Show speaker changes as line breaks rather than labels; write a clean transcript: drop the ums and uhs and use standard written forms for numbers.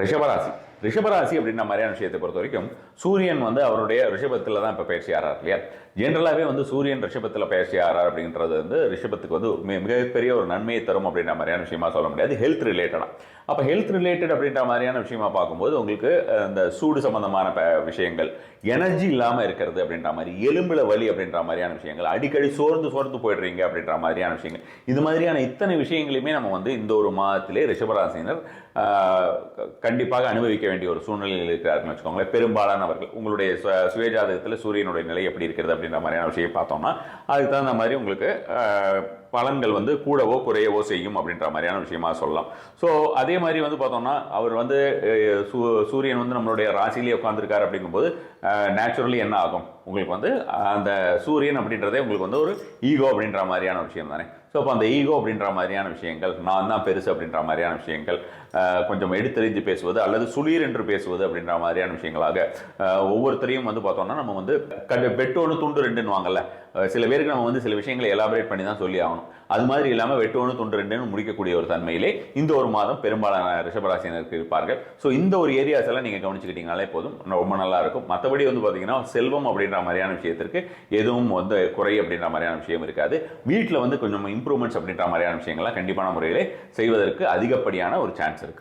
ரிஷபராசி. ரிஷபராசி அப்படின்ற மாதிரியான விஷயத்தை பொறுத்த வரைக்கும் சூரியன் வந்து அவருடைய ரிஷபத்தில் தான் இப்போ பயிற்சி ஆறார் இல்லையா. ஜென்ரலாகவே வந்து சூரியன் ரிஷபத்தில் பயிற்சி ஆறார் அப்படின்றது வந்து ரிஷபத்துக்கு வந்து மிகப்பெரிய ஒரு நன்மையை தரும் அப்படின்ற மாதிரியான விஷயமா சொல்ல முடியாது. ஹெல்த் ரிலேட்டடாக அப்போ ஹெல்த் ரிலேட்டட் அப்படின்ற மாதிரியான விஷயமா பார்க்கும்போது உங்களுக்கு அந்த சூடு சம்பந்தமான விஷயங்கள், எனர்ஜி இல்லாமல் இருக்கிறது அப்படின்ற மாதிரி, எலும்புல வலி அப்படின்ற மாதிரியான விஷயங்கள், அடிக்கடி சோர்ந்து போயிடுறீங்க அப்படின்ற மாதிரியான விஷயங்கள், இது மாதிரியான இத்தனை விஷயங்களையுமே நம்ம வந்து இந்த ஒரு மாதத்திலே ரிஷபராசினர் கண்டிப்பாக அனுபவிக்க வேண்டிய ஒரு சூழ்நிலையில் இருக்கிறாருன்னு வச்சுக்கோங்களேன். பெரும்பாலானவர்கள் உங்களுடைய சுயஜாதகத்தில் சூரியனுடைய நிலை எப்படி இருக்கிறது அப்படின்ற மாதிரியான விஷயம் பார்த்தோம்னா அதுக்கு தகுந்த மாதிரி உங்களுக்கு பலன்கள் வந்து கூடவோ குறையவோ செய்யும் அப்படின்ற மாதிரியான விஷயமா சொல்லலாம். ஸோ அதே மாதிரி வந்து பார்த்தோம்னா அவர் வந்து சூரியன் வந்து நம்மளுடைய ராசிலேயே உட்காந்துருக்காரு அப்படிங்கும்போது நேச்சுரலி என்ன ஆகும், உங்களுக்கு வந்து அந்த சூரியன் அப்படின்றதே உங்களுக்கு வந்து ஒரு ஈகோ அப்படின்ற மாதிரியான விஷயம் தானே. ஸோ அப்போ அந்த ஈகோ அப்படின்ற மாதிரியான விஷயங்கள், நான் தான் பெருசு அப்படின்ற மாதிரியான விஷயங்கள், கொஞ்சம் எடுத்தெறிஞ்சு பேசுவது அல்லது சுளீர் என்று பேசுவது அப்படின்ற மாதிரியான விஷயங்களாக ஒவ்வொருத்தரையும் வந்து பார்த்தோம்னா நம்ம வந்து வெட்டு ஒன்று துண்டு ரெண்டுன்னு வாங்கல. சில பேருக்கு நம்ம வந்து சில விஷயங்களை எலாபரேட் பண்ணி தான் சொல்லி ஆகணும். அது மாதிரி இல்லாமல் வெட்டு ஒன்று துண்டு ரெண்டுன்னு முடிக்கக்கூடிய ஒரு தன்மையிலே இந்த ஒரு மாதம் பெரும்பாலான ரிஷபராசினருக்கு இருப்பார்கள். ஸோ இந்த ஒரு ஏரியாஸ் எல்லாம் நீங்கள் கவனிச்சுக்கிட்டீங்கனாலே போதும், ரொம்ப நல்லா இருக்கும். மற்றபடி வந்து பார்த்தீங்கன்னா செல்வம் அப்படின்ற மாதிரியான விஷயத்திற்கு எதுவும் வந்து குறை அப்படின்ற மாதிரியான விஷயம் இருக்காது. வீட்டில் வந்து கொஞ்சம் இம்ப்ரூவ்மெண்ட்ஸ் அப்படின்ற மாதிரியான விஷயங்கள்லாம் கண்டிப்பான முறையிலே செய்வதற்கு அதிகப்படியான ஒரு சான்ஸ் இருக்கு.